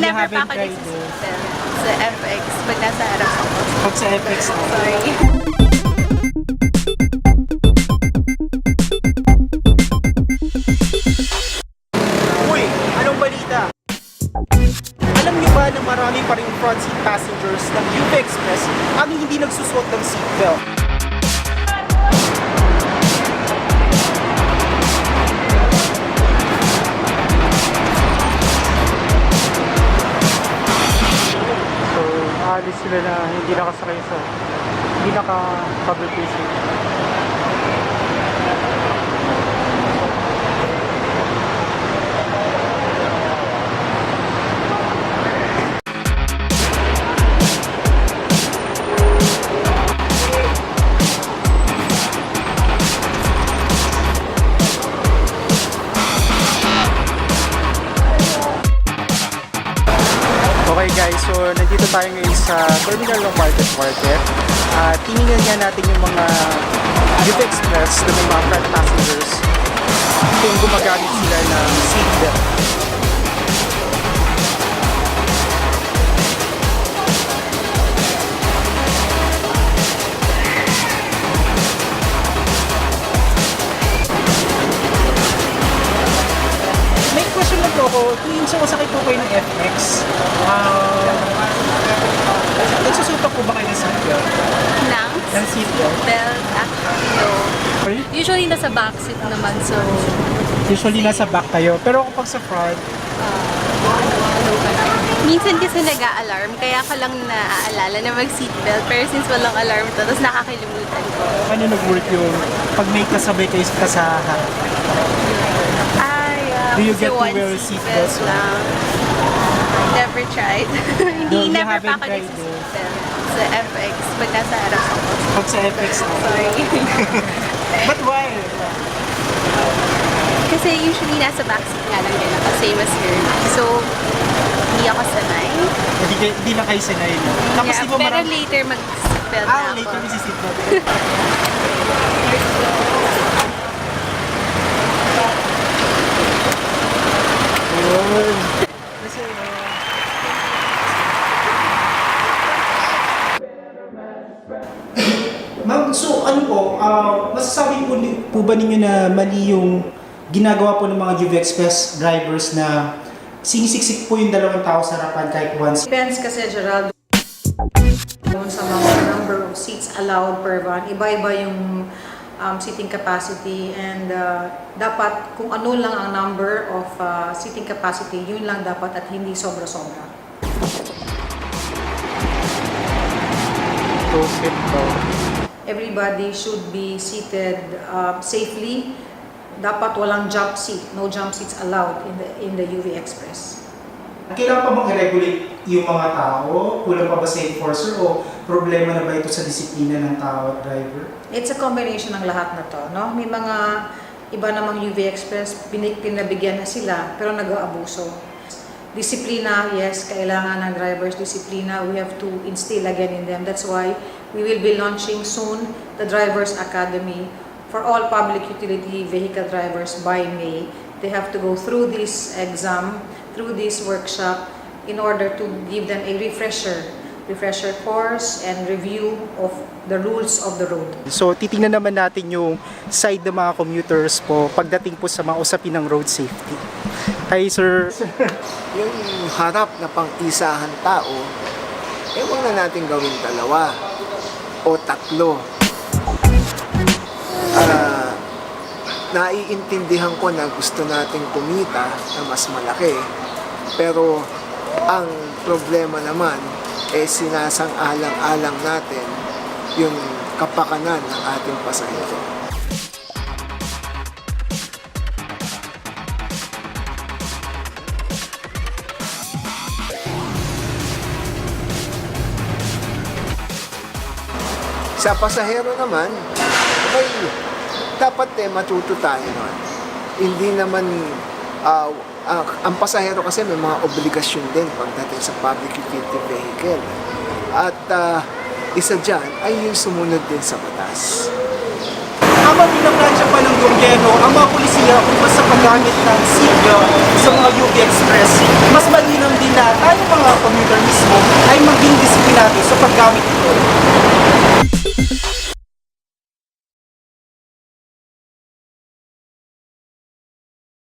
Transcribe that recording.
never pa haven't ako tried nagsusuot sa FX pag nasa harap ako. Pag sa FX na. Sorry. Uy, anong balita? Alam niyo ba na marami pa rin front seat passengers ng UP Express ang hindi nagsusuot ng seatbelt? So, aalis sila na hindi nakasakay sa hindi naka-publication. Okay guys, so nandito tayo ngayon sa terminal ng Market. Tinignan nga natin yung mga UP Express na may mga front passengers kung gumagamit sila ng seatbelt. May question lang po ako, tuwing sumasakay po kayo ng FX, nagsusuot po ba kayo ng seatbelt? Ng seatbelt? Belt, actually, no. Sorry? Usually nasa backseat naman, so... Usually nasa back kayo, pero kapag sa front, Minsan kasi nag-a-alarm, kaya ka lang naaalala na mag-seatbelt. Pero since walang alarm to, tapos nakakalimutan ko. ano nag-work yung pag may kasabay kayo sa harap? Ay, Do you get to one wear seatbelt lang. Never tried. No, Hindi, you never haven't pa ako tried nagsusuot sa FX pag nasa harap ako. Pag sa FX na? Sorry. But why? Kasi usually nasa backseat nga lang din ako, same as here. So, hindi ako sanay. Hindi na kayo sanay, no? Tapos Yeah, di ba pero marami... later mag-seatbelt na ako. later may seatbelt. Yun. Kasi, Ma'am, so ano po, masasabi po ba ninyo na mali yung ginagawa po ng mga UV Express drivers na sinisiksik po yung dalawang tao sa harapan kahit once? Depends kasi, Jerald, sa mga number of seats allowed per van. Iba-iba yung seating capacity and dapat kung ano lang ang number of seating capacity, yun lang dapat at hindi sobra-sobra. Everybody should be seated safely. Dapat walang jump seat. No jump seats allowed in the UV Express. Kailangan pa bang i-regulate yung mga tao? Kulang pa ba sa enforcer o problema na ba ito sa disiplina ng tao at driver? It's a combination ng lahat na to, no? May mga iba namang UV Express, pinabigyan na sila, pero nag-aabuso. Disiplina, yes, kailangan ng drivers disiplina. We have to instill again in them. That's why we will be launching soon the Drivers Academy for all public utility vehicle drivers by May. They have to go through this exam, through this workshop, in order to give them a refresher course and review of the rules of the road. So titingnan naman natin yung side ng mga commuters po pagdating po sa mga usapin ng road safety. Hi sir. Yung harap na pang-isahan tao, huwag na natin gawin dalawa o tatlo. Naiintindihan ko na gusto nating kumita na mas malaki, pero ang problema naman sinasang-alang-alang natin yung kapakanan ng ating pasahero. Sa pasahero naman, dapat matuto tayo nun. Hindi naman, ang pasahero kasi may mga obligasyon din pagdating sa public utility vehicle. At isa dyan ay yung sumunod din sa batas. Habang pinaplansya pa ng gobyerno ang mga pulisiya kung sa paggamit ng seatbelt sa mga UV Express, mas mainam din na tayo natin sa paggamit nito.